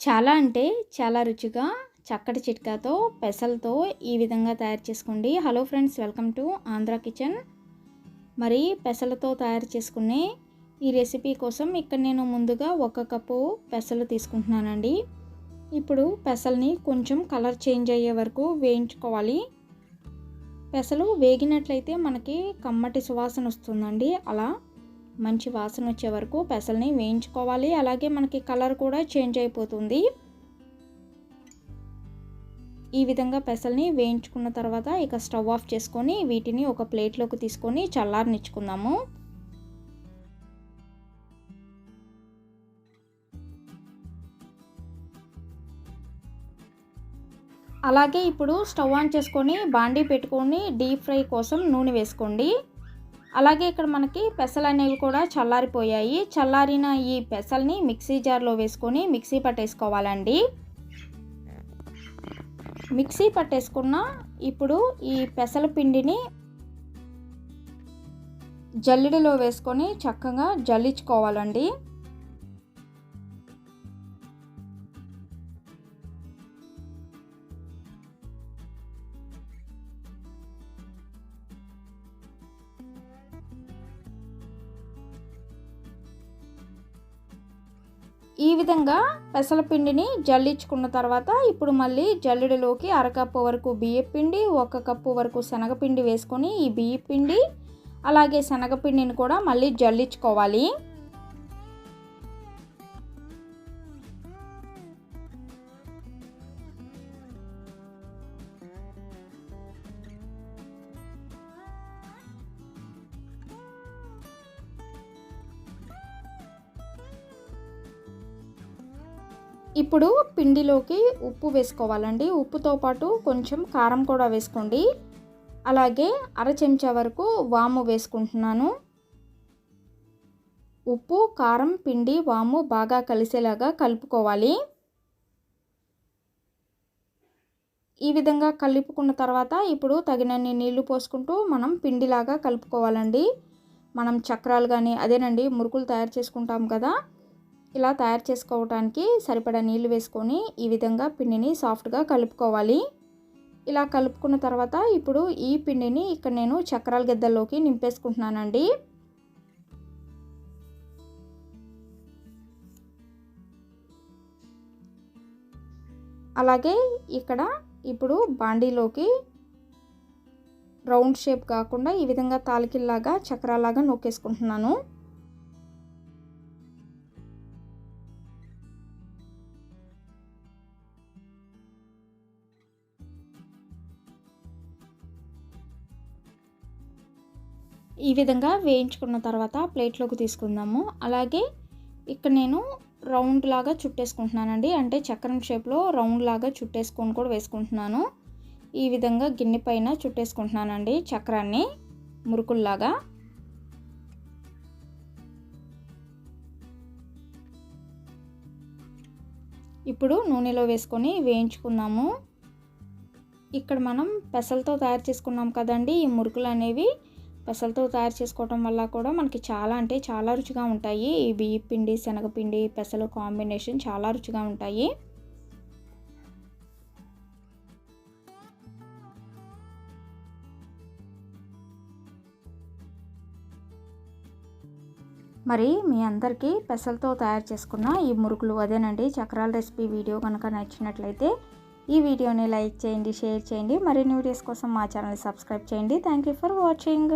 చాలా అంటే చాలా రుచిగా చక్కటి చిట్కాతో పెసలతో ఈ విధంగా తయారు చేసుకోండి. Hello friends, welcome to Andhra kitchen. మరి పెసలతో తయారు చేసుకునే ఈ రెసిపీ కోసం ఇక్కడ నేను ముందుగా 1 కప్పు పెసలు తీసుకుంటున్నానండి. ఇప్పుడు పెసల్ని కొంచెం కలర్ చేంజ్ అయ్యే వరకు వేయించుకోవాలి. పెసలు వేగినట్లయితే మనకి కమ్మటి సువాసన వస్తుందండి. అలా మంచి వాసన వచ్చే వరకు పెసల్ని వేయించుకోవాలి. అలాగే మనకి కలర్ కూడా చేంజ్ అయిపోతుంది. ఈ విధంగా పెసల్ని వేయించుకున్న తర్వాత ఇక స్టవ్ ఆఫ్ చేసుకొని వీటిని ఒక ప్లేట్లోకి తీసుకొని చల్లారనిచ్చుకుందాము. అలాగే ఇప్పుడు స్టవ్ ఆన్ చేసుకొని బాండీ పెట్టుకొని డీప్ ఫ్రై కోసం నూనె వేసుకోండి. అలాగే ఇక్కడ మనకి పెసలు అనేవి కూడా చల్లారిపోయాయి. చల్లారిన ఈ పెసల్ని మిక్సీ జార్లో వేసుకొని మిక్సీ పట్టేసుకోవాలండి. మిక్సీ పట్టేసుకున్న ఇప్పుడు ఈ పెసల పిండిని జల్లెడలో వేసుకొని చక్కగా జల్లించుకోవాలండి. ఈ విధంగా పెసల పిండిని జల్లించుకున్న తర్వాత ఇప్పుడు మళ్ళీ జల్లెడలోకి 1/2 కప్పు వరకు బియ్యపిండి, 1 కప్పు వరకు శనగపిండి వేసుకొని ఈ బియ్యపిండి అలాగే శనగపిండిని కూడా మళ్ళీ జల్లించుకోవాలి. ఇప్పుడు పిండిలోకి ఉప్పు వేసుకోవాలండి. ఉప్పుతో పాటు కొంచెం కారం కూడా వేసుకోండి. అలాగే 1/2 చెంచా వరకు వాము వేసుకుంటున్నాను. ఉప్పు, కారం, పిండి, వాము బాగా కలిసేలాగా కలుపుకోవాలి. ఈ విధంగా కలుపుకున్న తర్వాత ఇప్పుడు తగినన్ని నీళ్లు పోసుకుంటూ మనం పిండిలాగా కలుపుకోవాలండి. మనం చక్రాలు కానీ అదేనండి మురుకులు తయారు చేసుకుంటాం కదా, ఇలా తయారు చేసుకోవడానికి సరిపడా నీళ్లు వేసుకొని ఈ విధంగా పిండిని సాఫ్ట్గా కలుపుకోవాలి. ఇలా కలుపుకున్న తర్వాత ఇప్పుడు ఈ పిండిని ఇక్కడ నేను చక్రాల గిద్దల్లోకి నింపేసుకుంటున్నానండి. అలాగే ఇక్కడ ఇప్పుడు బాండీలోకి రౌండ్ షేప్ కాకుండా ఈ విధంగా తాలికిల్లాగా చక్రాలాగా నొక్కేసుకుంటున్నాను. ఈ విధంగా వేయించుకున్న తర్వాత ప్లేట్లోకి తీసుకుందాము. అలాగే ఇక్కడ నేను రౌండ్ లాగా చుట్టేసుకుంటున్నానండి. అంటే చక్రం షేప్లో రౌండ్ లాగా చుట్టేసుకొని కూడా వేసుకుంటున్నాను. ఈ విధంగా గిన్నె పైన చుట్టేసుకుంటున్నానండి చక్రాన్ని మురుకుల్లాగా. ఇప్పుడు నూనెలో వేసుకొని వేయించుకుందాము. ఇక్కడ మనం పెసలతో తయారు చేసుకున్నాం కదండి, ఈ మురుకులు అనేవి పెసలతో తయారు చేసుకోవటం వల్ల కూడా మనకి చాలా అంటే చాలా రుచిగా ఉంటాయి. ఈ బియ్యపిండి, శనగపిండి, పెసలు కాంబినేషన్ చాలా రుచిగా ఉంటాయి. మరి మీ అందరికీ పెసలతో తయారు చేసుకున్న ఈ మురుకులు అదేనండి చక్రాల రెసిపీ వీడియో కనుక నచ్చినట్లయితే ఈ వీడియోని లైక్ చేయండి, షేర్ చేయండి. మరిన్ని వీడియోస్ కోసం మా ఛానల్ని సబ్స్క్రైబ్ చేయండి. Thank you for watching.